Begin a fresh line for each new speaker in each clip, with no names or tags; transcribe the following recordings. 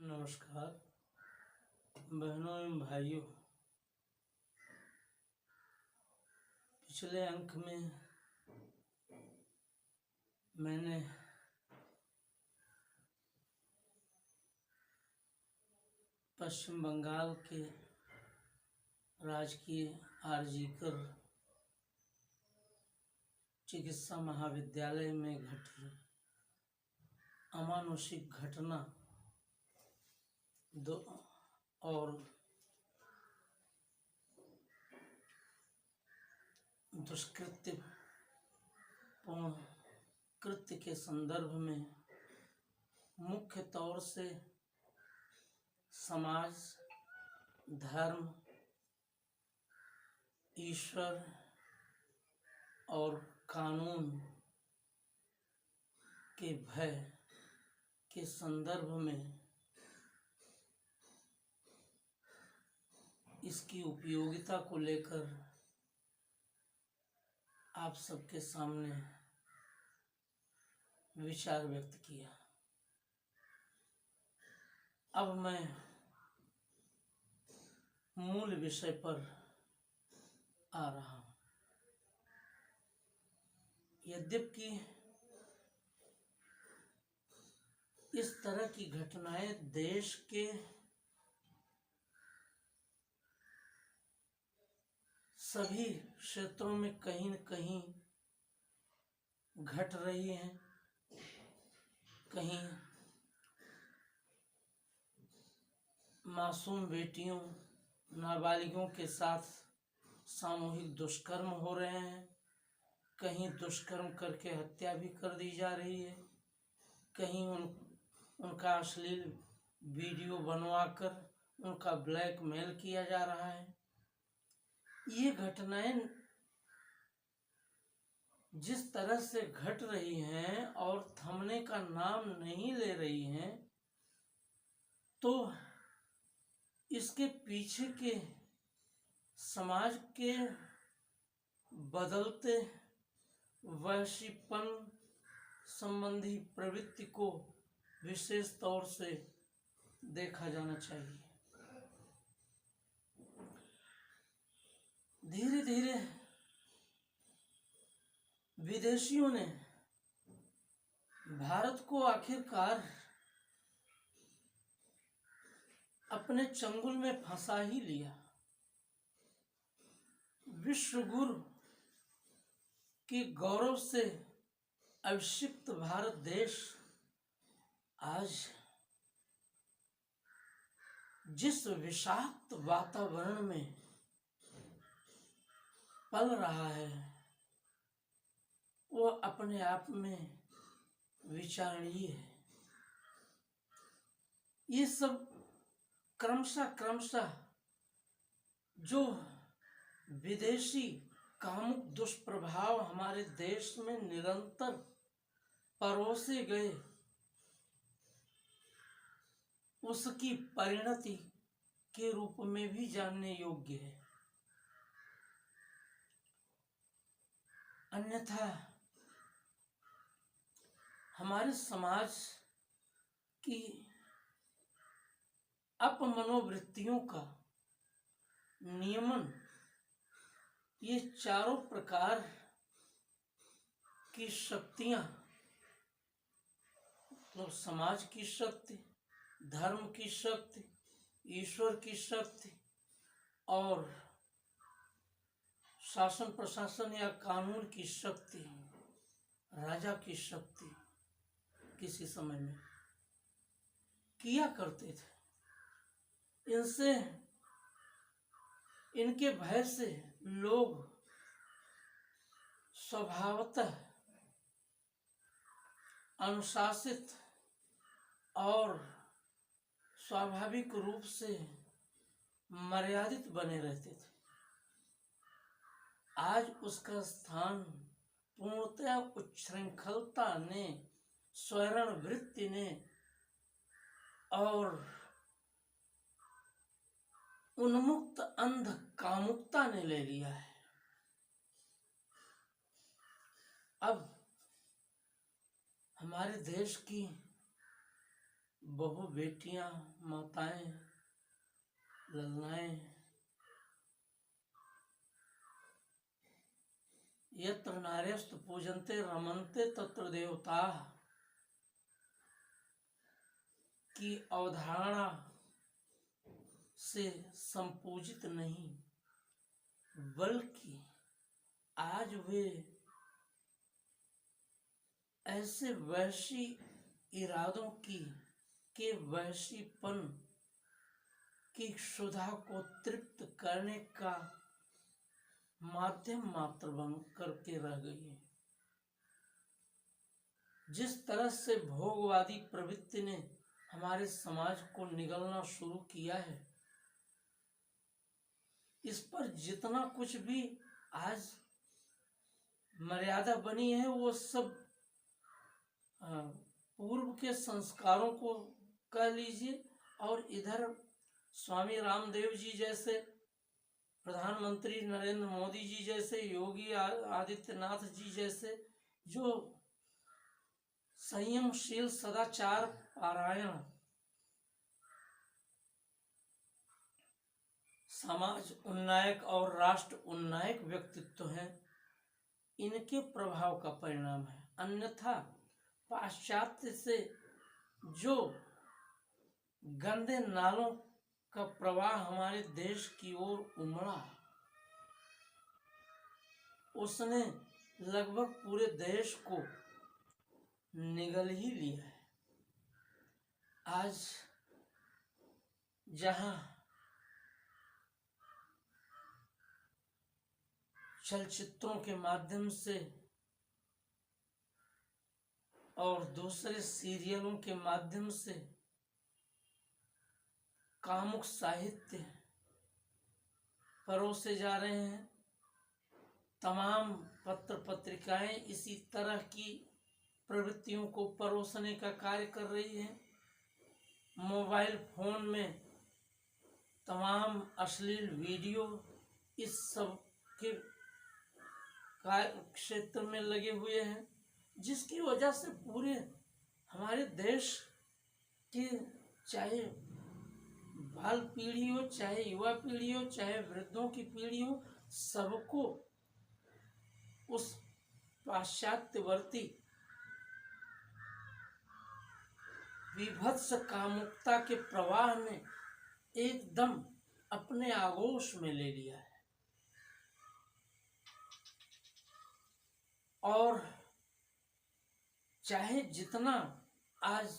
नमस्कार बहनों एवं भाइयों। पिछले अंक में मैंने पश्चिम बंगाल के राजकीय आरजीकर चिकित्सा महाविद्यालय में घटी अमानुषिक घटना और दुष्कृत्यपूर्ण कृत्य के संदर्भ में मुख्य तौर से समाज, धर्म, ईश्वर और कानून के भय के संदर्भ में इसकी उपयोगिता को लेकर आप सबके सामने विचार व्यक्त किया। अब मैं मूल विषय पर आ रहा हूं। यद्यपि इस तरह की घटनाएं देश के सभी क्षेत्रों में कहीं न कहीं घट रही हैं, कहीं मासूम बेटियों, नाबालिगों के साथ सामूहिक दुष्कर्म हो रहे हैं, कहीं दुष्कर्म करके हत्या भी कर दी जा रही है, कहीं उनका अश्लील वीडियो बनवाकर उनका ब्लैकमेल किया जा रहा है। ये घटनाएं जिस तरह से घट रही हैं और थमने का नाम नहीं ले रही हैं, तो इसके पीछे के समाज के बदलते वैश्वीपन संबंधी प्रवृत्ति को विशेष तौर से देखा जाना चाहिए। धीरे धीरे विदेशियों ने भारत को आखिरकार अपने चंगुल में फंसा ही लिया। विश्व गुरु के गौरव से अभिषिक्त भारत देश आज जिस विषाक्त वातावरण में पल रहा है, वो अपने आप में विचारणीय है। ये सब क्रमशः जो विदेशी कामुक दुष्प्रभाव हमारे देश में निरंतर परोसे गए, उसकी परिणति के रूप में भी जानने योग्य है। अन्यथा हमारे समाज की अपमनोवृत्तियों का नियमन ये चारों प्रकार की शक्तियां, मतलब समाज की शक्ति, धर्म की शक्ति, ईश्वर की शक्ति और शासन प्रशासन या कानून की शक्ति, राजा की शक्ति किसी समय में किया करते थे। इनके भय से लोग स्वभावतः अनुशासित और स्वाभाविक रूप से मर्यादित बने रहते थे। आज उसका स्थान पूर्णतः उच्छृंखलता ने, स्वर्ण वृत्ति ने और उन्मुक्त अंध कामुकता ने ले लिया है। अब हमारे देश की बहु बेटियां, माताएं, ललनाएं, यत्र नार्यस्तु पूजन्ते रमन्ते तत्र देवताः की अवधारणा से संपूजित नहीं, बल्कि आज वे ऐसे वैशी इरादों की के वैशीपन की क्षुधा को तृप्त करने का माध्यम मात्र बन करके रह गई है। जिस तरह से भोगवादी प्रवृत्ति ने हमारे समाज को निगलना शुरू किया है, इस पर जितना कुछ भी आज मर्यादा बनी है वो सब पूर्व के संस्कारों को कह लीजिए, और इधर स्वामी रामदेव जी जैसे, प्रधानमंत्री नरेंद्र मोदी जी जैसे, योगी आदित्यनाथ जी जैसे जो संयमशील, सदाचार पारायण, समाज उन्नायक और राष्ट्र उन्नायक व्यक्तित्व हैं, इनके प्रभाव का परिणाम है। अन्यथा पाश्चात्य से जो गंदे नालों का प्रवाह हमारे देश की ओर उमड़ा, उसने लगभग पूरे देश को निगल ही लिया है। आज जहां चलचित्रों के माध्यम से और दूसरे सीरियलों के माध्यम से कामुक साहित्य परोसे जा रहे हैं, तमाम पत्र पत्रिकाएं इसी तरह की प्रवृत्तियों को परोसने का कार्य कर रही हैं। मोबाइल फोन में तमाम अश्लील वीडियो इस सब के कार्य क्षेत्र में लगे हुए हैं, जिसकी वजह से पूरे हमारे देश के चाहे बाल पीढ़ी हो, चाहे युवा पीढ़ी हो, चाहे वृद्धों की पीढ़ी हो, सबको उस पाश्चात्यवर्ती विभत्स कामुकता के प्रवाह ने एकदम अपने आगोश में ले लिया है। और चाहे जितना आज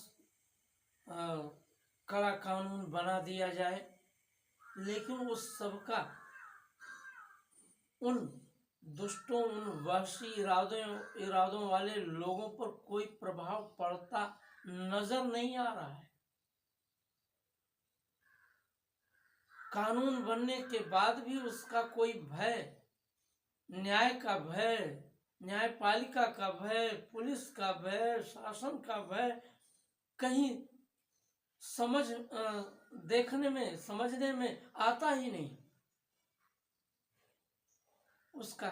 कड़ा कानून बना दिया जाए, लेकिन उस सबका उन दुष्टों, उन वहशी इरादों वाले लोगों पर कोई प्रभाव पड़ता नजर नहीं आ रहा है। कानून बनने के बाद भी उसका कोई भय, न्याय का भय, न्यायपालिका का भय, पुलिस का भय, शासन का भय कहीं देखने में, समझने में आता ही नहीं। उसका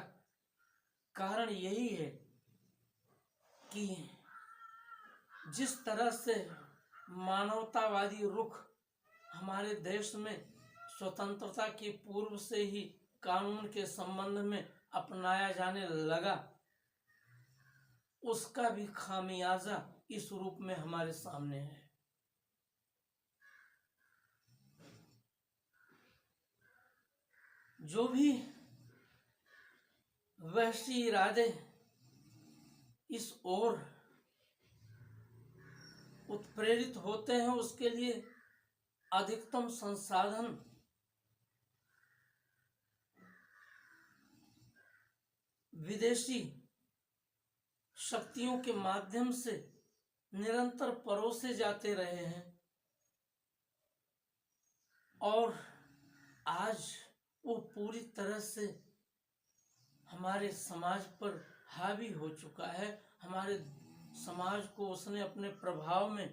कारण यही है कि जिस तरह से मानवतावादी रुख हमारे देश में स्वतंत्रता के पूर्व से ही कानून के संबंध में अपनाया जाने लगा, उसका भी खामियाजा इस रूप में हमारे सामने है। जो भी वैसी इरादे इस ओर उत्प्रेरित होते हैं, उसके लिए अधिकतम संसाधन विदेशी शक्तियों के माध्यम से निरंतर परोसे जाते रहे हैं, और आज वो पूरी तरह से हमारे समाज पर हावी हो चुका है। हमारे समाज को उसने अपने प्रभाव में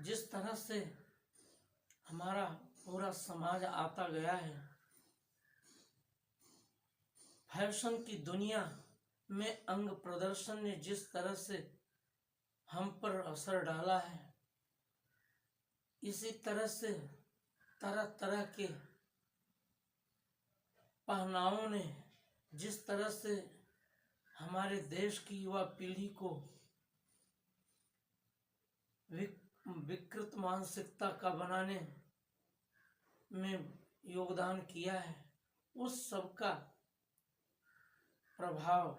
जिस तरह से हमारा पूरा समाज आता गया है। फैशन की दुनिया में अंग प्रदर्शन ने जिस तरह से हम पर असर डाला है, इसी तरह से तरह तरह के पहनावों ने जिस तरह से हमारे देश की युवा पीढ़ी को विकृत मानसिकता का बनाने में योगदान किया है, उस सब का प्रभाव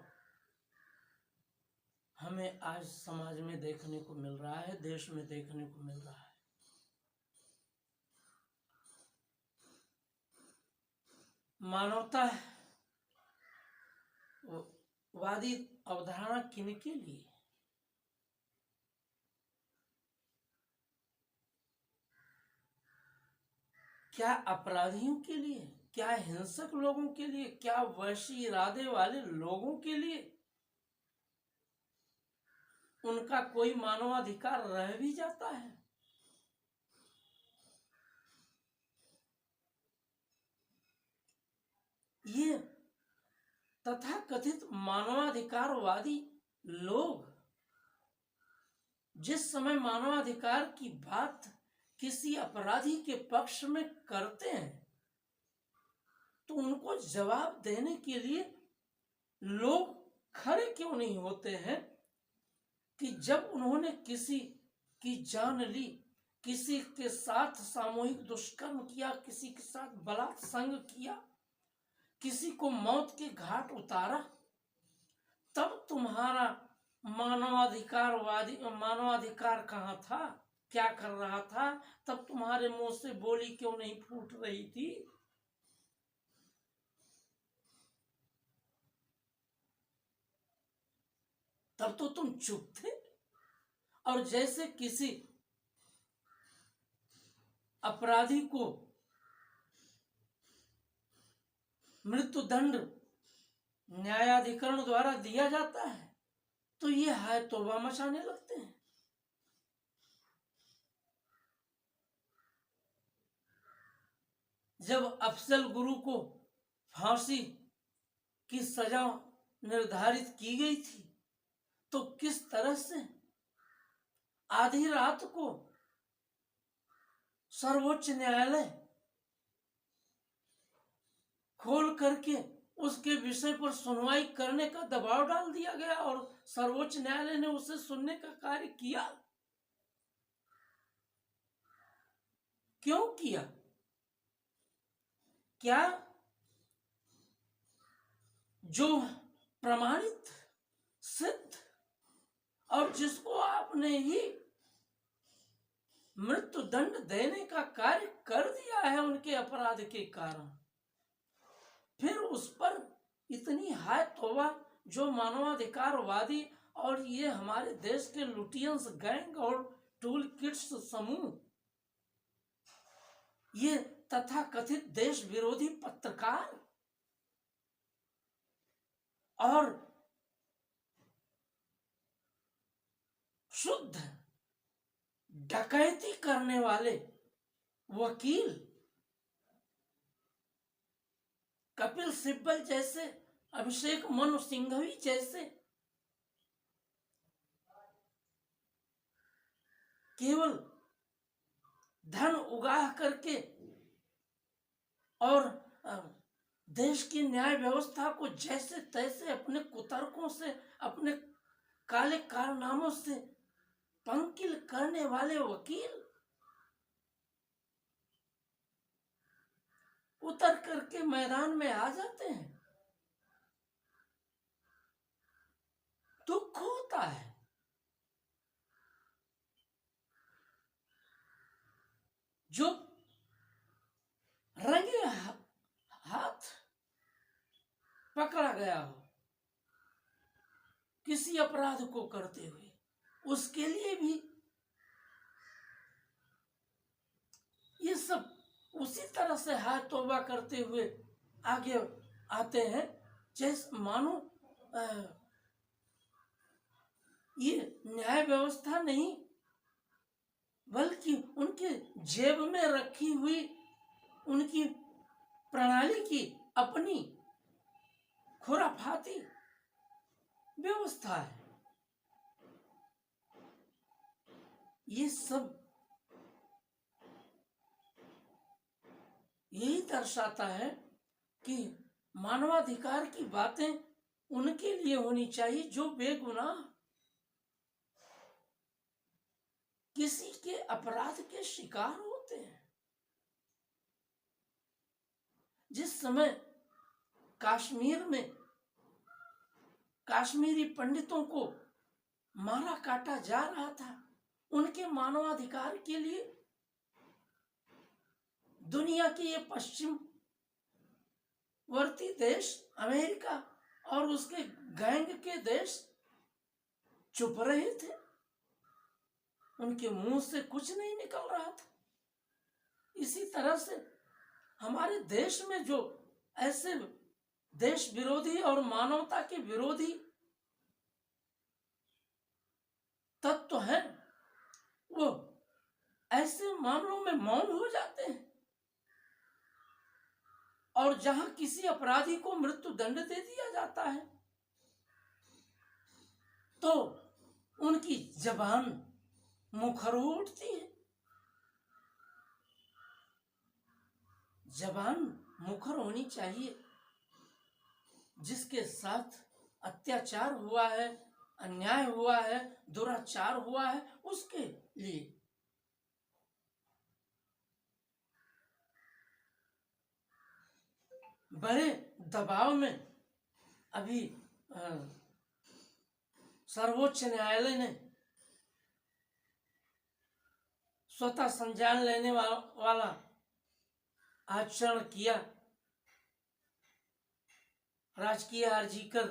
हमें आज समाज में देखने को मिल रहा है, देश में देखने को मिल रहा है। मानवता वादी अवधारणा किनके लिए? क्या अपराधियों के लिए? क्या हिंसक लोगों के लिए? क्या वैश्य इरादे वाले लोगों के लिए उनका कोई मानवाधिकार रह भी जाता है? ये तथाकथित मानवाधिकारवादी लोग जिस समय मानवाधिकार की बात किसी अपराधी के पक्ष में करते हैं, तो उनको जवाब देने के लिए लोग खड़े क्यों नहीं होते हैं कि जब उन्होंने किसी की जान ली, किसी के साथ सामूहिक दुष्कर्म किया, किसी के साथ बलात्संग किया, किसी को मौत के घाट उतारा, तब तुम्हारा मानवाधिकार कहाँ था? क्या कर रहा था? तब तुम्हारे मुंह से बोली क्यों नहीं फूट रही थी? तब तो तुम चुप थे। और जैसे किसी अपराधी को मृत्यु दंड न्यायाधिकरण द्वारा दिया जाता है, तो ये हाय तौबा मचाने लगते हैं। जब अफजल गुरु को फांसी की सजा निर्धारित की गई थी, तो किस तरह से आधी रात को सर्वोच्च न्यायालय खोल करके उसके विषय पर सुनवाई करने का दबाव डाल दिया गया, और सर्वोच्च न्यायालय ने उसे सुनने का कार्य किया। क्यों किया? क्या जो प्रमाणित, सिद्ध और जिसको आपने ही मृत्यु दंड देने का कार्य कर दिया है उनके अपराध के कारण, फिर उस पर इतनी हाय तौबा? जो मानवाधिकारवादी और ये हमारे देश के लुटियंस गैंग और टूल किड्स समूह, ये तथाकथित देश विरोधी पत्रकार और शुद्ध डकैती करने वाले वकील कपिल सिब्बल जैसे, अभिषेक मनु सिंघवी जैसे केवल धन उगाह करके और देश की न्याय व्यवस्था को जैसे तैसे अपने कुतर्कों से, अपने काले कारनामों से पंकिल करने वाले वकील उतर करके मैदान में आ जाते हैं। दुख होता है। जो रंगे हाथ पकड़ा गया हो किसी अपराध को करते हुए, उसके लिए भी ये सब उसी तरह से हाथ तौबा करते हुए आगे आते हैं, जैसे मानो ये न्याय व्यवस्था नहीं बल्कि उनके जेब में रखी हुई उनकी प्रणाली की अपनी खुराफाती व्यवस्था है। ये सब यही दर्शाता है कि मानवाधिकार की बातें उनके लिए होनी चाहिए जो बेगुनाह किसी के अपराध के शिकार होते हैं। जिस समय कश्मीर में कश्मीरी पंडितों को मारा काटा जा रहा था, उनके मानवाधिकार के लिए दुनिया के ये पश्चिमवर्ती देश अमेरिका और उसके गैंग के देश चुप रहे थे, उनके मुंह से कुछ नहीं निकल रहा था। इसी तरह से हमारे देश में जो ऐसे देश विरोधी और मानवता के विरोधी तत्व हैं, वो ऐसे मामलों में मौन हो जाते हैं और जहां किसी अपराधी को मृत्यु दंड दे दिया जाता है तो उनकी जबान मुखर हो उठती है। जबान मुखर होनी चाहिए। जिसके साथ अत्याचार हुआ है, अन्याय हुआ है, दुराचार हुआ है, उसके लिए बड़े दबाव में अभी सर्वोच्च न्यायालय ने स्वतः संज्ञान लेने वाला आचरण किया। राजकीय आरजीकर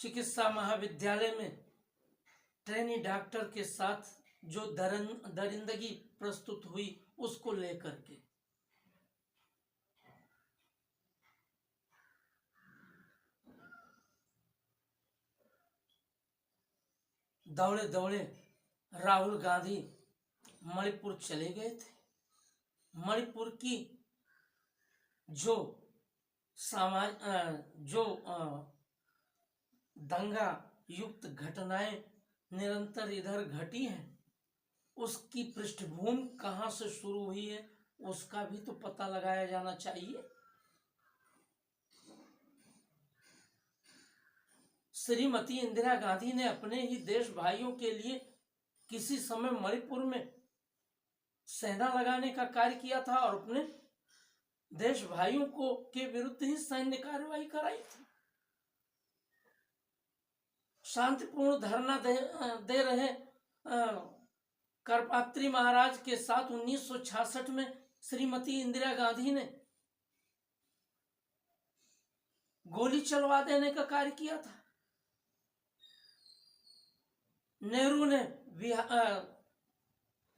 चिकित्सा महाविद्यालय में ट्रेनी डॉक्टर के साथ जो दरिंदगी प्रस्तुत हुई उसको लेकर के दौड़े दौड़े राहुल गांधी मणिपुर चले गए थे। मणिपुर की जो दंगा युक्त घटनाएं निरंतर इधर घटी हैं, उसकी पृष्ठभूमि कहां से शुरू हुई है उसका भी तो पता लगाया जाना चाहिए। श्रीमती इंदिरा गांधी ने अपने ही देश भाइयों के लिए किसी समय मणिपुर में सेना लगाने का कार्य किया था और अपने देश भाइयों को के विरुद्ध ही सैन्य कार्रवाई कराई थी। शांतिपूर्ण धरना दे रहे करपात्री महाराज के साथ 1966 में श्रीमती इंदिरा गांधी ने गोली चलवा देने का कार्य किया था। नेहरू ने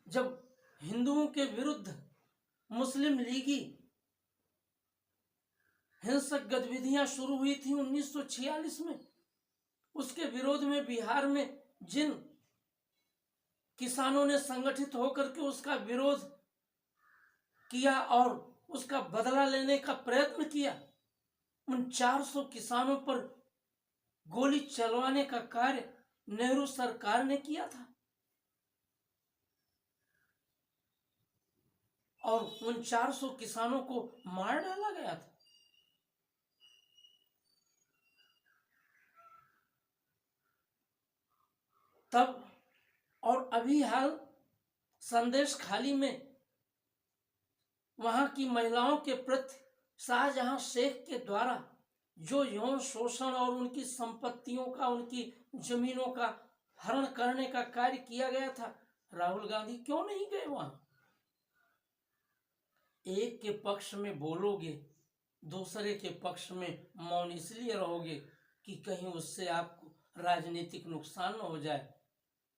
जब हिंदुओं के विरुद्ध मुस्लिम लीगी हिंसक गतिविधियां शुरू हुई थी 1946 में, उसके विरोध में बिहार में जिन किसानों ने संगठित होकर के उसका विरोध किया और उसका बदला लेने का प्रयत्न किया, उन 400 किसानों पर गोली चलवाने का कार्य नेहरू सरकार ने किया था और उन 400 किसानों को मार डाला गया था। तब और अभी हाल संदेश खाली में वहां की महिलाओं के प्रति शाहजहां शेख के द्वारा जो यौन शोषण और उनकी संपत्तियों का, उनकी जमीनों का हरण करने का कार्य किया गया था, राहुल गांधी क्यों नहीं गए वहां? एक के पक्ष में बोलोगे, दूसरे के पक्ष में मौन इसलिए रहोगे कि कहीं उससे आपको राजनीतिक नुकसान न हो जाए,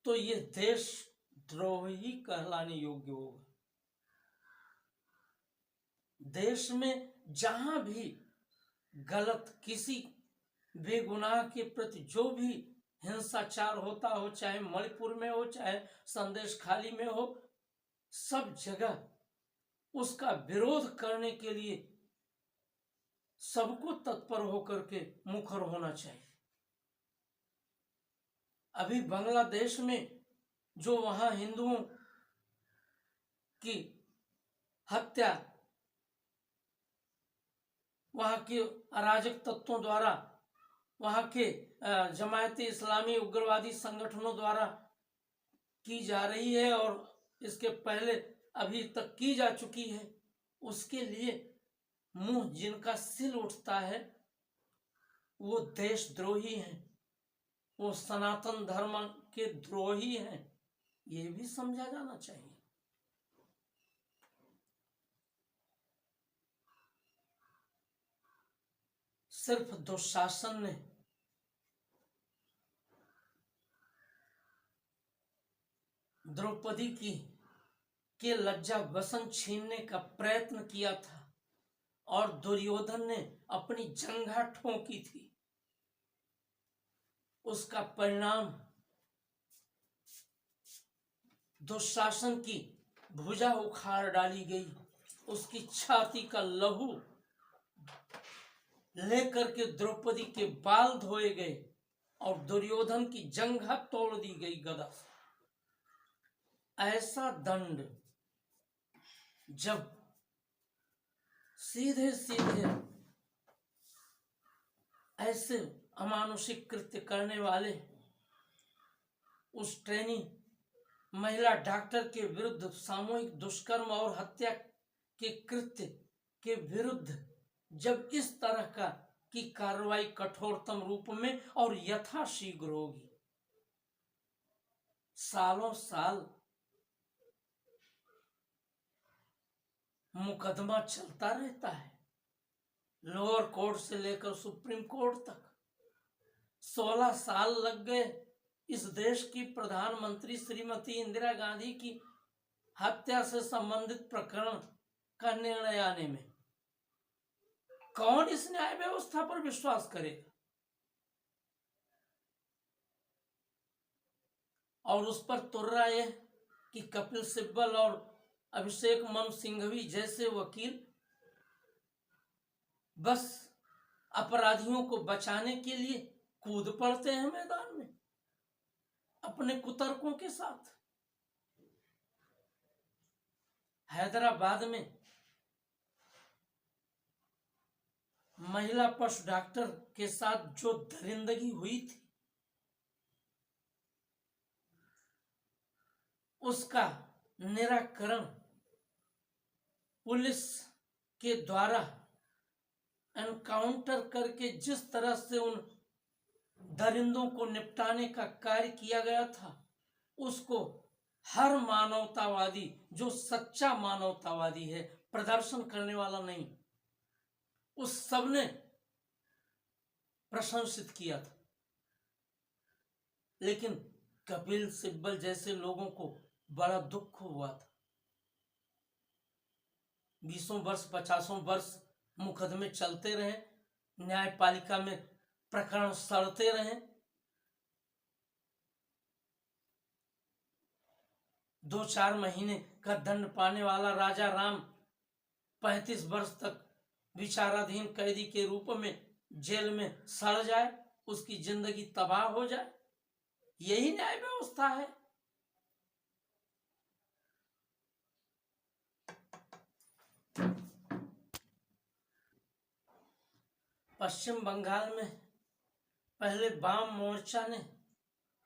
तो ये देशद्रोह ही कहलाने योग्य होगा। देश में जहां भी गलत किसी बेगुनाह के प्रति जो भी हिंसाचार होता हो, चाहे मणिपुर में हो, चाहे संदेश खाली में हो, सब जगह उसका विरोध करने के लिए सबको तत्पर होकर के मुखर होना चाहिए। अभी बांग्लादेश में जो वहां हिंदुओं की हत्या वहां के अराजक तत्वों द्वारा, वहां के जमायती इस्लामी उग्रवादी संगठनों द्वारा की जा रही है और इसके पहले अभी तक की जा चुकी है, उसके लिए मुंह जिनका सिल उठता है वो देशद्रोही हैं, वो सनातन धर्म के द्रोही हैं, ये भी समझा जाना चाहिए। सिर्फ दुशासन ने द्रौपदी की के लज्जा वसन छीनने का प्रयत्न किया था और दुर्योधन ने अपनी जंघा ठोकी थी। उसका परिणाम दुशासन की भुजा उखाड़ डाली गई, उसकी छाती का लहू लेकर के द्रौपदी के बाल धोए गए और दुर्योधन की जंघा तोड़ दी गई गदा से। ऐसा दंड जब सीधे सीधे ऐसे अमानुषिक कृत्य करने वाले उस ट्रेनी महिला डॉक्टर के विरुद्ध, सामूहिक दुष्कर्म और हत्या के कृत्य के विरुद्ध जब इस तरह की कार्रवाई कठोरतम रूप में और यथाशीघ्र होगी, सालों साल मुकदमा चलता रहता है, लोअर कोर्ट से लेकर सुप्रीम कोर्ट तक। 16 साल लग गए इस देश की प्रधानमंत्री श्रीमती इंदिरा गांधी की हत्या से संबंधित प्रकरण का निर्णय आने में। कौन इस न्याय व्यवस्था पर विश्वास करेगा? और उस पर तुर्रा यह कि कपिल सिब्बल और अभिषेक मनु सिंघवी जैसे वकील बस अपराधियों को बचाने के लिए कूद पड़ते हैं मैदान में अपने कुतर्कों के साथ। हैदराबाद में महिला पशु डॉक्टर के साथ जो दरिंदगी हुई थी, उसका निराकरण पुलिस के द्वारा एनकाउंटर करके जिस तरह से उन दरिंदों को निपटाने का कार्य किया गया था, उसको हर मानवतावादी, जो सच्चा मानवतावादी है, प्रदर्शन करने वाला नहीं, उस सब ने प्रशंसित किया था। लेकिन कपिल सिब्बल जैसे लोगों को बड़ा दुख हुआ था। 20 वर्ष 50 वर्ष मुकदमे चलते रहे, न्यायपालिका में प्रकरण सड़ते रहे, 2-4 महीने का दंड पाने वाला राजा राम 35 वर्ष तक विचाराधीन कैदी के रूप में जेल में सड़ जाए, उसकी जिंदगी तबाह हो जाए। यही न्याय व्यवस्था है। पश्चिम बंगाल में पहले वाम मोर्चा ने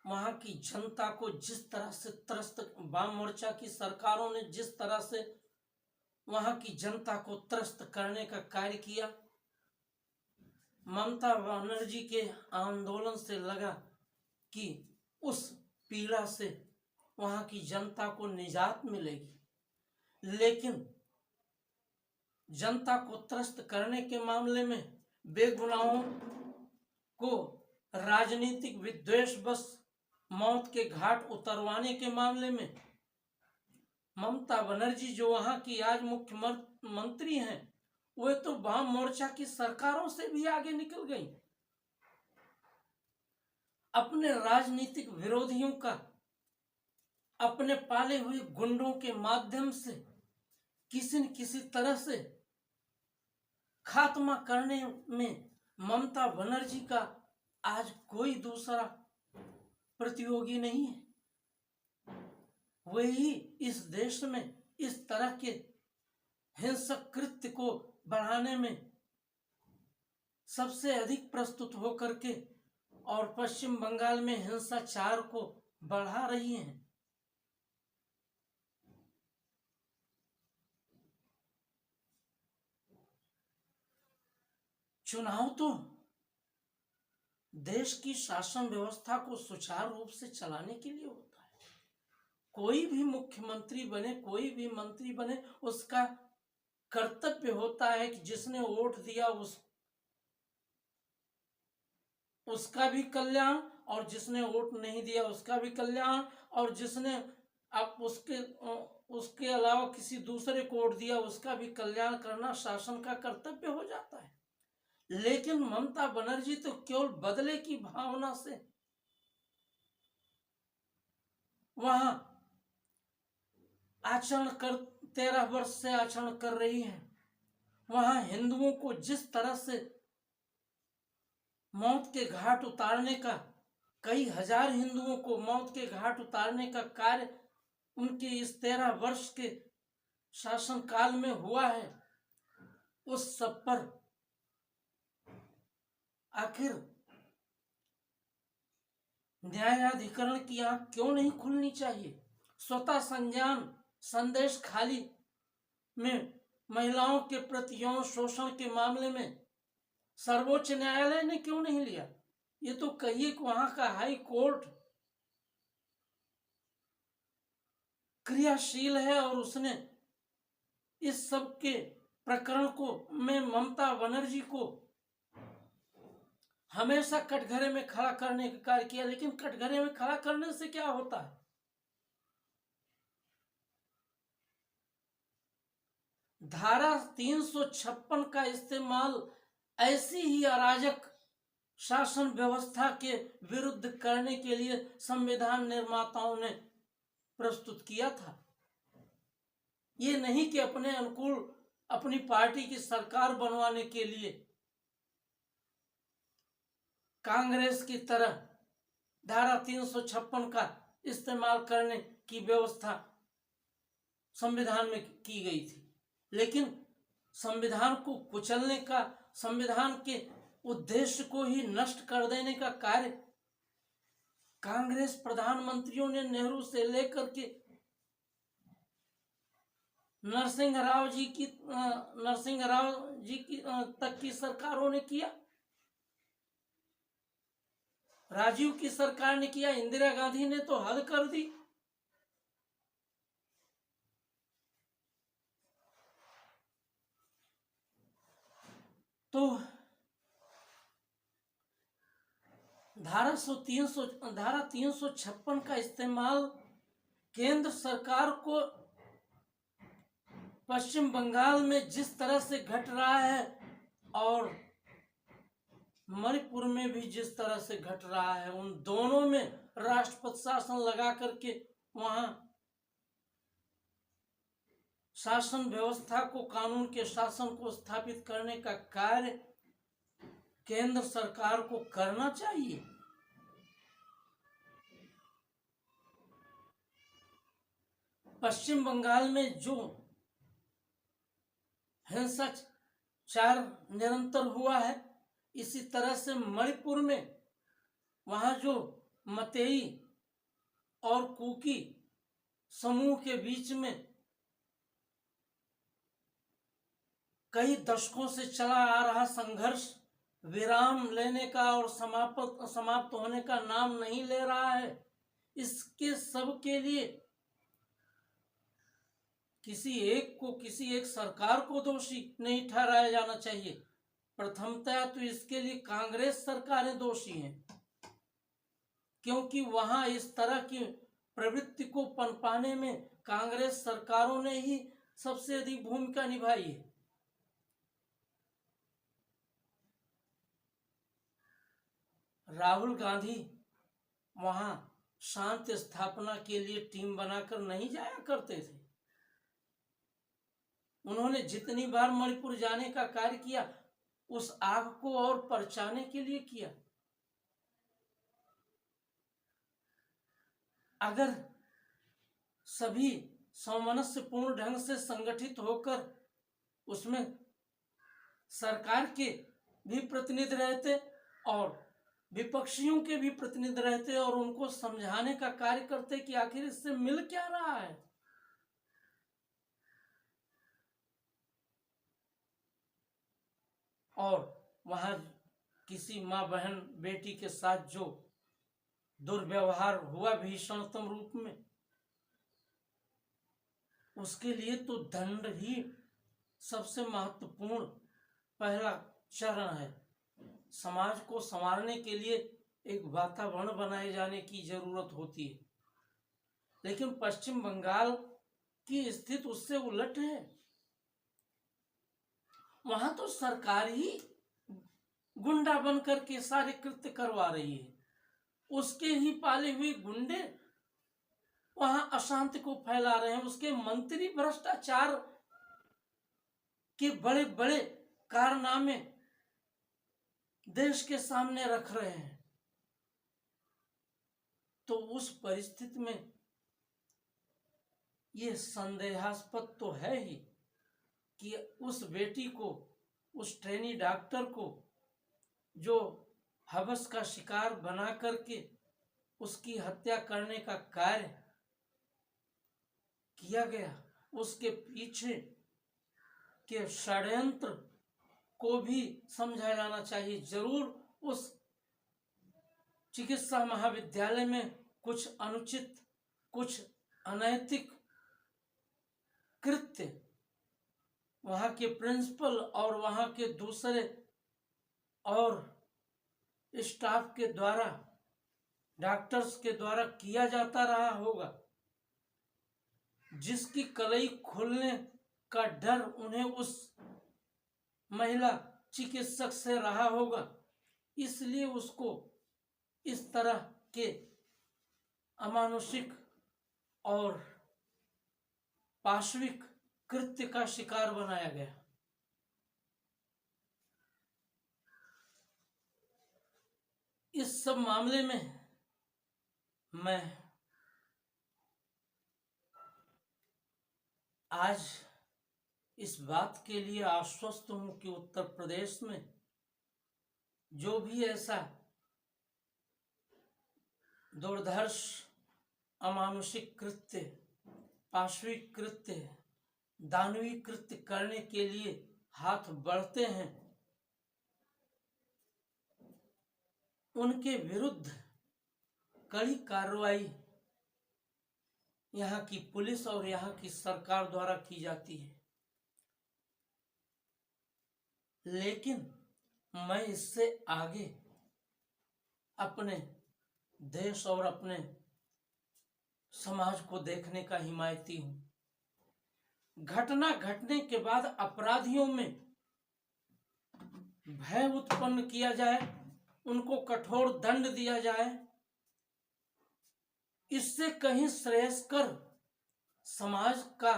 वहां की जनता को जिस तरह से त्रस्त, वाम मोर्चा की सरकारों ने जिस तरह से वहां की जनता को त्रस्त करने का कार्य किया, ममता बनर्जी के आंदोलन से लगा कि उस पीड़ा से वहां की जनता को निजात मिलेगी। लेकिन जनता को त्रस्त करने के मामले में, बेगुनाहों को राजनीतिक विद्वेष बस मौत के घाट उतरवाने के मामले में ममता बनर्जी, जो वहां की आज मुख्यमंत्री हैं, वे तो वाम मोर्चा की सरकारों से भी आगे निकल गई। अपने राजनीतिक विरोधियों का अपने पाले हुए गुंडों के माध्यम से किसी न किसी तरह से खात्मा करने में ममता बनर्जी का आज कोई दूसरा प्रतियोगी नहीं है। वही इस देश में इस तरह के हिंसक कृत्य को बढ़ाने में सबसे अधिक प्रस्तुत होकर के और पश्चिम बंगाल में हिंसाचार को बढ़ा रही हैं। चुनाव तो देश की शासन व्यवस्था को सुचारू रूप से चलाने के लिए होता है। कोई भी मुख्यमंत्री बने, कोई भी मंत्री बने, उसका कर्तव्य होता है कि जिसने वोट दिया उसका भी कल्याण, और जिसने वोट नहीं दिया उसका भी कल्याण, और जिसने अब उसके अलावा किसी दूसरे को वोट दिया उसका भी कल्याण करना शासन का कर्तव्य हो जाता है। लेकिन ममता बनर्जी तो केवल बदले की भावना से वहां आचरण कर 13 वर्ष से आचरण कर रही है। वहां हिंदुओं को जिस तरह से मौत के घाट उतारने का, कई हजार हिंदुओं को मौत के घाट उतारने का कार्य उनके इस 13 वर्ष के शासन काल में हुआ है, उस सब पर आखिर न्यायाधिकरण की आंख क्यों नहीं खुलनी चाहिए? स्वतः संज्ञान संदेश खाली में महिलाओं के प्रति यौन शोषण के मामले में सर्वोच्च न्यायालय ने क्यों नहीं लिया? ये तो कहिए कि वहां का हाई कोर्ट क्रियाशील है और उसने इस सब के प्रकरण को में ममता बनर्जी को हमेशा कटघरे में खड़ा करने का कार्य किया। लेकिन कटघरे में खड़ा करने से क्या होता है? धारा 356 का इस्तेमाल ऐसी ही अराजक शासन व्यवस्था के विरुद्ध करने के लिए संविधान निर्माताओं ने प्रस्तुत किया था। ये नहीं कि अपने अनुकूल अपनी पार्टी की सरकार बनवाने के लिए कांग्रेस की तरह धारा 356 का इस्तेमाल करने की व्यवस्था संविधान में की गई थी। लेकिन संविधान को कुचलने का, संविधान के उद्देश्य को ही नष्ट कर देने का कार्य कांग्रेस प्रधानमंत्रियों ने नेहरू से लेकर के नरसिंह राव जी की तक की सरकारों ने किया। राजीव की सरकार ने किया, इंदिरा गांधी ने तो हद कर दी। तो धारा 356 का इस्तेमाल केंद्र सरकार को पश्चिम बंगाल में जिस तरह से घट रहा है और मणिपुर में भी जिस तरह से घट रहा है, उन दोनों में राष्ट्रपति शासन लगा करके वहां शासन व्यवस्था को, कानून के शासन को स्थापित करने का कार्य केंद्र सरकार को करना चाहिए। पश्चिम बंगाल में जो हिंसाचार निरंतर हुआ है, इसी तरह से मणिपुर में वहां जो मतेई और कुकी समूह के बीच में कई दशकों से चला आ रहा संघर्ष विराम लेने का और समाप्त होने का नाम नहीं ले रहा है। इसके सब के लिए किसी एक सरकार को दोषी नहीं ठहराया जाना चाहिए। प्रथमतः तो इसके लिए कांग्रेस सरकारें दोषी हैं, क्योंकि वहां इस तरह की प्रवृत्ति को पनपाने में कांग्रेस सरकारों ने ही सबसे अधिक भूमिका निभाई है। राहुल गांधी वहां शांति स्थापना के लिए टीम बनाकर नहीं जाया करते थे। उन्होंने जितनी बार मणिपुर जाने का कार्य किया उस आग को और परछाने के लिए किया। अगर सभी सामंजस्यपूर्ण ढंग से संगठित होकर उसमें सरकार के भी प्रतिनिधि रहते और विपक्षियों के भी प्रतिनिधि रहते और उनको समझाने का कार्य करते कि आखिर इससे मिल क्या रहा है, और वहां किसी माँ बहन बेटी के साथ जो दुर्व्यवहार हुआ भीषणतम रूप में, उसके लिए तो दंड ही सबसे महत्वपूर्ण पहला चरण है। समाज को संवारने के लिए एक वातावरण बनाए जाने की जरूरत होती है, लेकिन पश्चिम बंगाल की स्थिति उससे उलट है। वहां तो सरकार ही गुंडा बनकर के सारे कृत्य करवा रही है। उसके ही पाले हुए गुंडे वहां अशांति को फैला रहे हैं। उसके मंत्री भ्रष्टाचार के बड़े बड़े कारनामे देश के सामने रख रहे हैं। तो उस परिस्थिति में ये संदेहास्पद तो है ही कि उस बेटी को, उस ट्रेनी डॉक्टर को जो हवस का शिकार बना करके उसकी हत्या करने का कार्य किया गया, उसके पीछे के षड्यंत्र को भी समझा जाना चाहिए। जरूर उस चिकित्सा महाविद्यालय में कुछ अनुचित, कुछ अनैतिक कृत्य वहां के प्रिंसिपल और वहां के दूसरे और स्टाफ के द्वारा, डॉक्टर्स के द्वारा किया जाता रहा होगा, जिसकी कलई खुलने का डर उन्हें उस महिला चिकित्सक से रहा होगा। इसलिए उसको इस तरह के अमानुषिक और पाशविक कृत्य का शिकार बनाया गया। इस सब मामले में मैं आज इस बात के लिए आश्वस्त हूं कि उत्तर प्रदेश में जो भी ऐसा दुर्धर्ष, अमानुषिक कृत्य, पाशविक कृत्य, दानवी कृत्य करने के लिए हाथ बढ़ते हैं, उनके विरुद्ध कड़ी कार्रवाई यहाँ की पुलिस और यहाँ की सरकार द्वारा की जाती है। लेकिन मैं इससे आगे अपने देश और अपने समाज को देखने का हिमायती हूं। घटना घटने के बाद अपराधियों में भय उत्पन्न किया जाए, उनको कठोर दंड दिया जाए। इससे कहीं श्रेयस्कर समाज का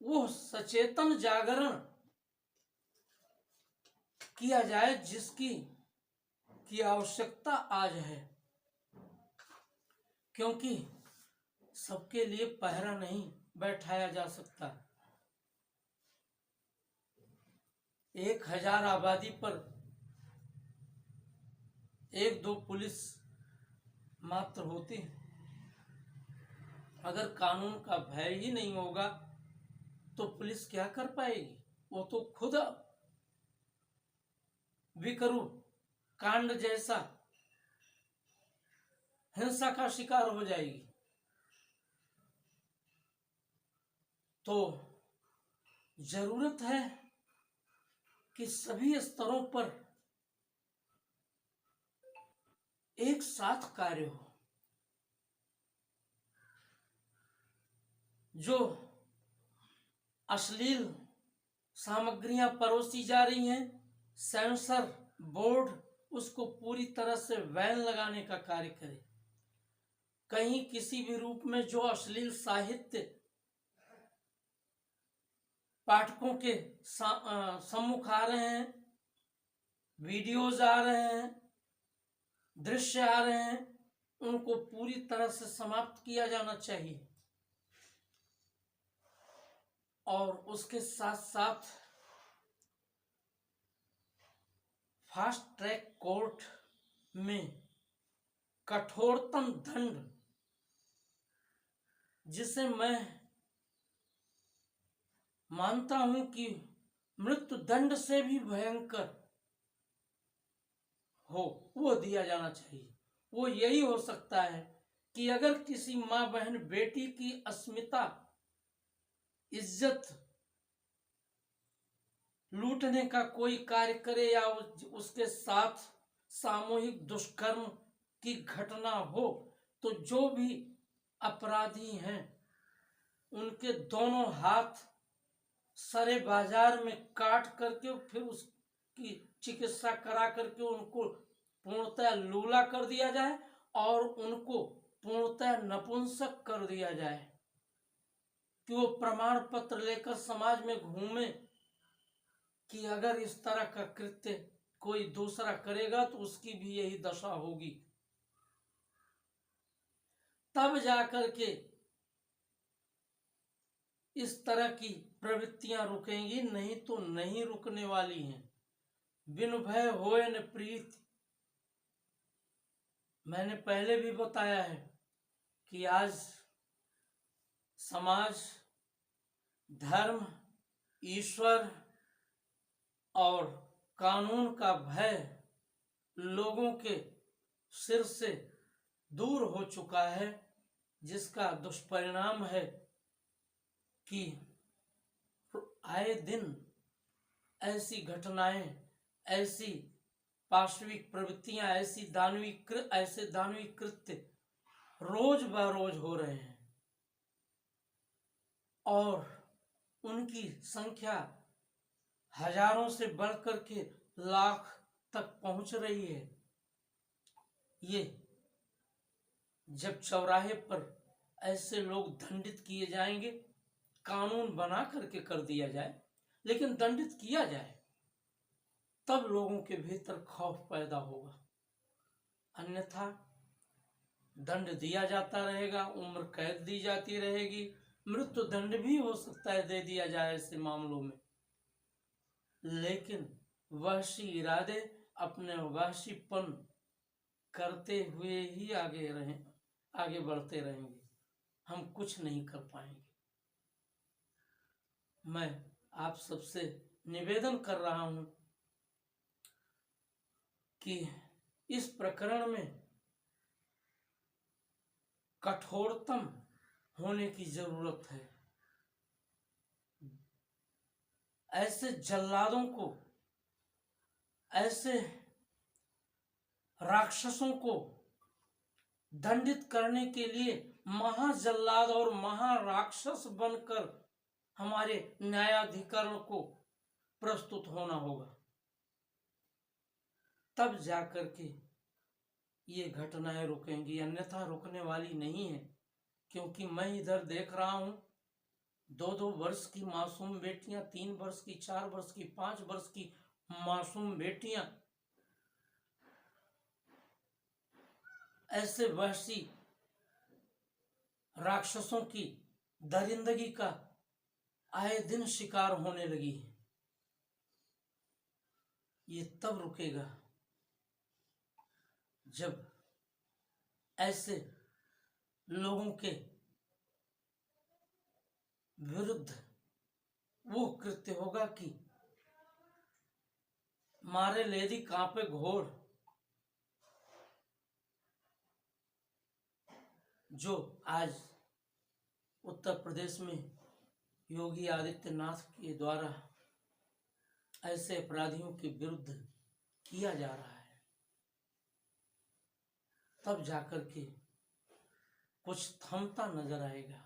वो सचेतन जागरण किया जाए जिसकी की आवश्यकता आज है, क्योंकि सबके लिए पहरा नहीं बैठाया जा सकता। 1000 आबादी पर 1-2 पुलिस मात्र होती है। अगर कानून का भय ही नहीं होगा तो पुलिस क्या कर पाएगी? वो तो खुद विकरू कांड जैसा हिंसा का शिकार हो जाएगी। तो जरूरत है कि सभी स्तरों पर एक साथ कार्य हो। जो अश्लील सामग्रियां परोसी जा रही हैं, सेंसर बोर्ड उसको पूरी तरह से बैन लगाने का कार्य करे। कहीं किसी भी रूप में जो अश्लील साहित्य पाठकों के सम्मुख आ रहे हैं, वीडियोज आ रहे हैं, दृश्य आ रहे हैं, उनको पूरी तरह से समाप्त किया जाना चाहिए। और उसके साथ साथ फास्ट ट्रैक कोर्ट में कठोरतम दंड, जिसे मैं मानता हूं कि मृत्यु दंड से भी भयंकर हो, वो दिया जाना चाहिए। वो यही हो सकता है कि अगर किसी माँ बहन बेटी की अस्मिता इज्जत लूटने का कोई कार्य करे या उसके साथ सामूहिक दुष्कर्म की घटना हो, तो जो भी अपराधी हैं उनके दोनों हाथ सरे बाजार में काट करके फिर उसकी चिकित्सा करा करके उनको पूर्णतः लूला कर दिया जाए और उनको पूर्णतः नपुंसक कर दिया जाए कि वो प्रमाण पत्र लेकर समाज में घूमे कि अगर इस तरह का कृत्य कोई दूसरा करेगा तो उसकी भी यही दशा होगी। तब जाकर के इस तरह की प्रवृत्तियां रुकेंगी, नहीं तो नहीं रुकने वाली हैं। बिनु भय होए न प्रीत। मैंने पहले भी बताया है कि आज समाज धर्म, ईश्वर और कानून का भय लोगों के सिर से दूर हो चुका है, जिसका दुष्परिणाम है कि आए दिन ऐसी घटनाएं, ऐसी पाशविक प्रवृत्तियां, ऐसे दानवी कृत्य रोज बरोज हो रहे हैं और उनकी संख्या हजारों से बढ़कर के लाख तक पहुंच रही है। ये जब चौराहे पर ऐसे लोग दंडित किए जाएंगे, कानून बना करके कर दिया जाए, लेकिन दंडित किया जाए, तब लोगों के भीतर खौफ पैदा होगा। अन्यथा दंड दिया जाता रहेगा, उम्र कैद दी जाती रहेगी, मृत्यु दंड भी हो सकता है दे दिया जाए ऐसे मामलों में, लेकिन वहशी इरादे अपने वहशीपन करते हुए ही आगे बढ़ते रहेंगे। हम कुछ नहीं कर पाएंगे। मैं आप सबसे निवेदन कर रहा हूं कि इस प्रकरण में कठोरतम होने की जरूरत है। ऐसे जल्लादों को, ऐसे राक्षसों को दंडित करने के लिए महाजल्लाद और महाराक्षस बनकर हमारे न्यायाधिकरण को प्रस्तुत होना होगा। तब जाकर के ये घटनाएं रुकेंगी, अन्यथा रुकने वाली नहीं है। क्योंकि मैं इधर देख रहा हूं 2-2 वर्ष की मासूम बेटियां, 3 वर्ष की, 4 वर्ष की, 5 वर्ष की मासूम बेटियां ऐसे वहशी राक्षसों की दरिंदगी का आए दिन शिकार होने लगी है। ये तब रुकेगा जब ऐसे लोगों के विरुद्ध वो कृत्य होगा कि मारे लेदी कांपे घोड़, जो आज उत्तर प्रदेश में योगी आदित्यनाथ के द्वारा ऐसे अपराधियों के विरुद्ध किया जा रहा है। तब जाकर के कुछ थमता नजर आएगा,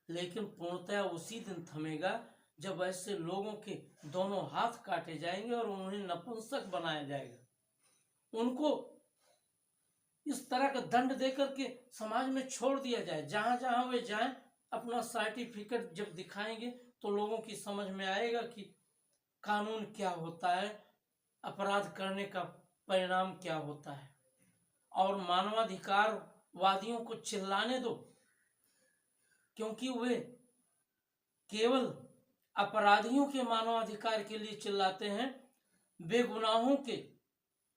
लेकिन पूर्णतया उसी दिन थमेगा जब ऐसे लोगों के दोनों हाथ काटे जाएंगे और उन्हें नपुंसक बनाया जाएगा। उनको इस तरह का दंड देकर के समाज में छोड़ दिया जाए। जहां जहां वे जाएं, अपना सर्टिफिकेट जब दिखाएंगे तो लोगों की समझ में आएगा कि कानून क्या होता है, अपराध करने का परिणाम क्या होता है। और मानवाधिकारवादियों को चिल्लाने दो, क्योंकि वे केवल अपराधियों के मानवाधिकार के लिए चिल्लाते हैं। बेगुनाहों के,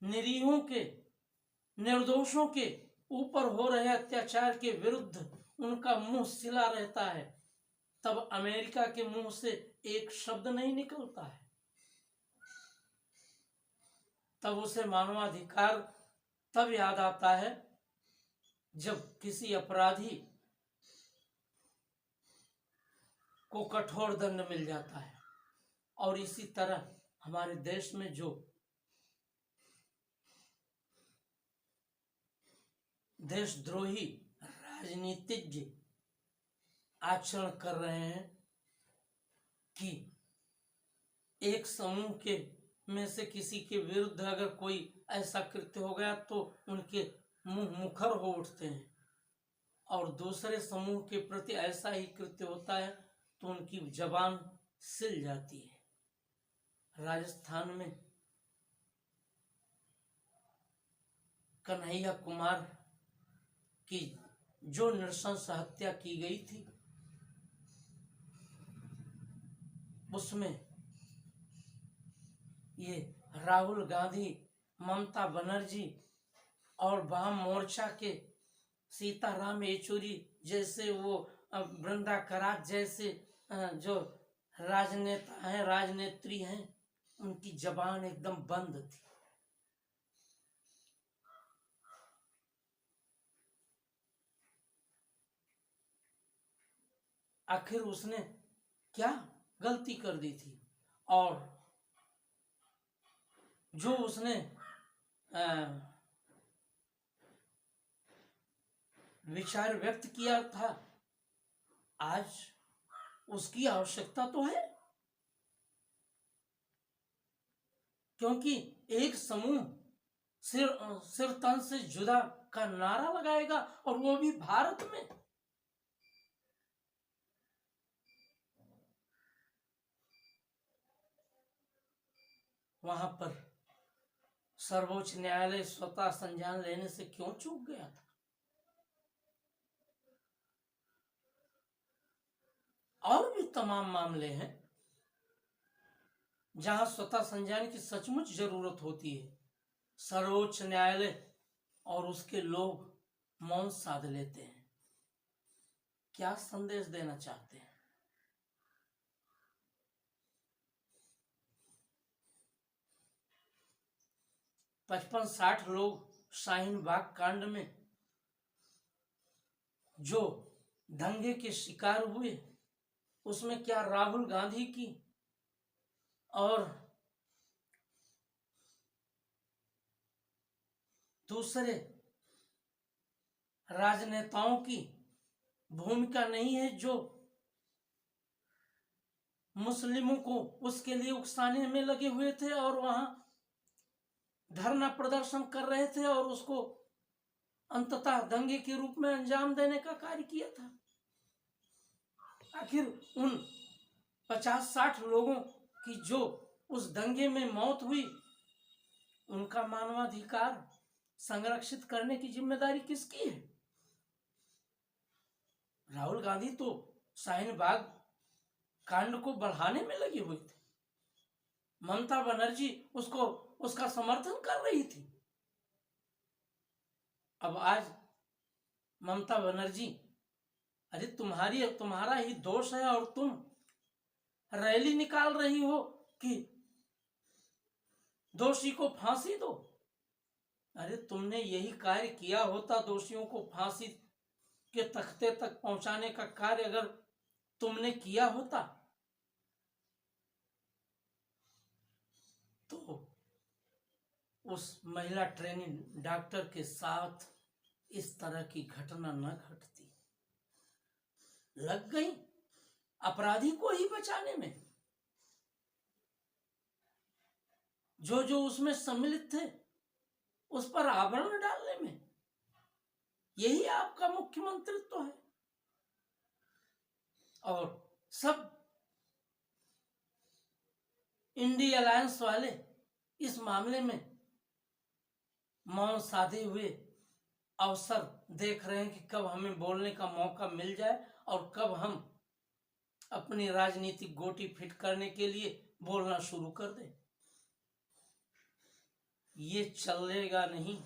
निरीहों के, निर्दोषों के ऊपर हो रहे अत्याचार के विरुद्ध उनका मुंह सिला रहता है, तब अमेरिका के मुंह से एक शब्द नहीं निकलता है। तब उसे मानवाधिकार तब याद आता है जब किसी अपराधी को कठोर दंड मिल जाता है। और इसी तरह हमारे देश में जो देशद्रोही राजनीतिज्ञ आचरण कर रहे हैं कि एक समूह के में से किसी के विरुद्ध अगर कोई ऐसा कृत्य हो गया तो उनके मुंह मुखर हो उठते हैं, और दूसरे समूह के प्रति ऐसा ही कृत्य होता है तो उनकी जबान सिल जाती है। राजस्थान में कन्हैया कुमार की जो नृशंस हत्या की गई थी, उसमें ये राहुल गांधी, ममता बनर्जी और वाम मोर्चा के सीताराम येचुरी जैसे, वो वृंदा करात जैसे जो राजनेता हैं, राजनेत्री हैं, उनकी जबान एकदम बंद थी। आखिर उसने क्या गलती कर दी थी? और जो उसने विचार व्यक्त किया था, आज उसकी आवश्यकता तो है, क्योंकि एक समूह सिर तन से जुदा का नारा लगाएगा, और वो भी भारत में। वहां पर सर्वोच्च न्यायालय स्वतः संज्ञान लेने से क्यों चूक गया था? और भी तमाम मामले हैं जहां स्वतः संज्ञान की सचमुच जरूरत होती है। सर्वोच्च न्यायालय और उसके लोग मौन साध लेते हैं। क्या संदेश देना चाहते हैं? 55-60 लोग शाहीन बाग कांड में जो दंगे के शिकार हुए, उसमें क्या राहुल गांधी की और दूसरे राजनेताओं की भूमिका नहीं है, जो मुस्लिमों को उसके लिए उकसाने में लगे हुए थे और वहां धरना प्रदर्शन कर रहे थे और उसको अंततः दंगे के रूप में अंजाम देने का कार्य किया था? आखिर उन 50-60 लोगों की जो उस दंगे में मौत हुई, उनका मानवाधिकार संरक्षित करने की जिम्मेदारी किसकी है? राहुल गांधी तो शाहीन बाग कांड को बढ़ाने में लगी हुई थी। ममता बनर्जी उसका समर्थन कर रही थी। अब आज ममता बनर्जी, अरे तुम्हारा ही दोष है और तुम रैली निकाल रही हो कि दोषी को फांसी दो। अरे तुमने यही कार्य किया होता, दोषियों को फांसी के तख्ते तक पहुंचाने का कार्य अगर तुमने किया होता तो उस महिला ट्रेनिंग डॉक्टर के साथ इस तरह की घटना न घटती। लग गई अपराधी को ही बचाने में। जो जो उसमें सम्मिलित थे उस पर आवरण डालने में। यही आपका मुख्यमंत्रित्व है। और सब इंडिया अलायंस वाले इस मामले में मौन साधे हुए अवसर देख रहे हैं कि कब हमें बोलने का मौका मिल जाए और कब हम अपनी राजनीतिक गोटी फिट करने के लिए बोलना शुरू कर दें। ये चलेगा नहीं,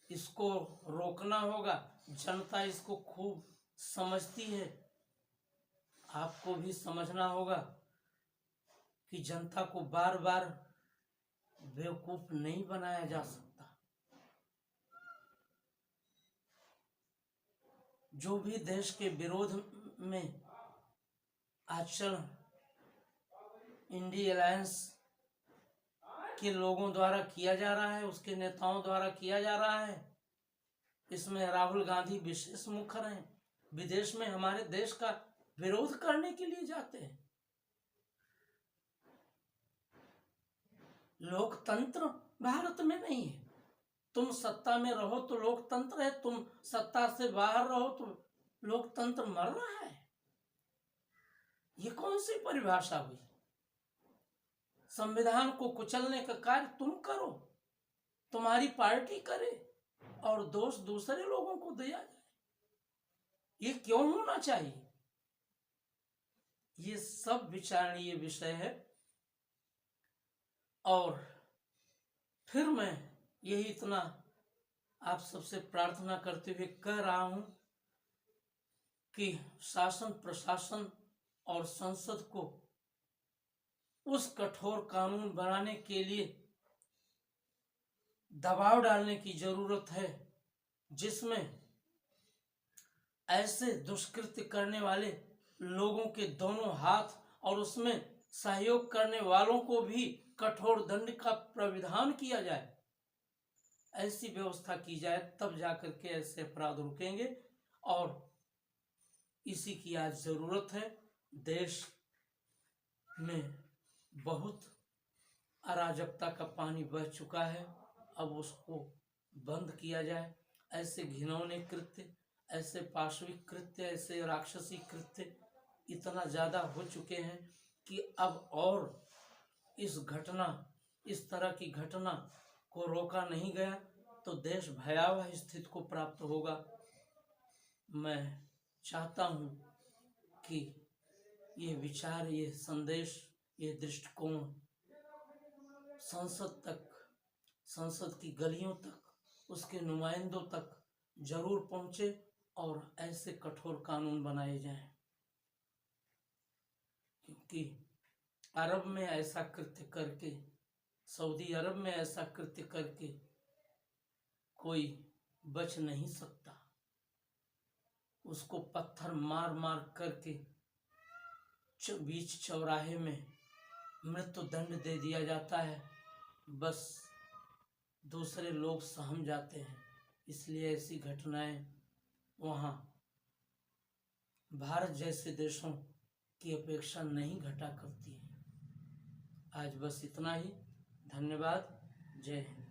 इसको रोकना होगा। जनता इसको खूब समझती है। आपको भी समझना होगा कि जनता को बार बार बेवकूफ नहीं बनाया जा सकता। जो भी देश के विरोध में आचरण इंडिया अलायंस के लोगों द्वारा किया जा रहा है, उसके नेताओं द्वारा किया जा रहा है, इसमें राहुल गांधी विशेष मुखर हैं। विदेश में हमारे देश का विरोध करने के लिए जाते हैं। लोकतंत्र भारत में नहीं है। तुम सत्ता में रहो तो लोकतंत्र है, तुम सत्ता से बाहर रहो तो लोकतंत्र मर रहा है। ये कौन सी परिभाषा हुई? संविधान को कुचलने का कार्य तुम करो, तुम्हारी पार्टी करे और दोष दूसरे लोगों को दिया जाए। ये क्यों होना चाहिए? ये सब विचारणीय विषय है। और फिर मैं यही इतना आप सबसे प्रार्थना करते हुए कह रहा हूं कि शासन प्रशासन और संसद को उस कठोर कानून बनाने के लिए दबाव डालने की जरूरत है जिसमें ऐसे दुष्कृत्य करने वाले लोगों के दोनों हाथ और उसमें सहयोग करने वालों को भी कठोर दंड का प्राविधान किया जाए। ऐसी व्यवस्था की जाए, तब जाकर के ऐसे अपराध रुकेंगे। और इसी की आज जरूरत है। देश में बहुत अराजकता का पानी बह चुका है, अब उसको बंद किया जाए। ऐसे घिनौने कृत्य, ऐसे पाशविक कृत्य, ऐसे राक्षसी कृत्य इतना ज्यादा हो चुके हैं कि अब और इस तरह की घटना को रोका नहीं गया तो देश भयावह स्थिति को प्राप्त होगा। मैं चाहता हूं कि ये विचार, ये संदेश, ये दृष्टिकोण संसद तक, संसद की गलियों तक, उसके नुमाइंदों तक जरूर पहुंचे और ऐसे कठोर कानून बनाए जाएं। क्योंकि अरब में ऐसा कृत्य करके, सऊदी अरब में ऐसा कृत्य करके कोई बच नहीं सकता। उसको पत्थर मार मार करके बीच चौराहे में मृत्यु दंड दे दिया जाता है। बस दूसरे लोग सहम जाते हैं। इसलिए ऐसी घटनाएं वहाँ भारत जैसे देशों की अपेक्षा नहीं घटा करती है। आज बस इतना ही। धन्यवाद। जय हिंद।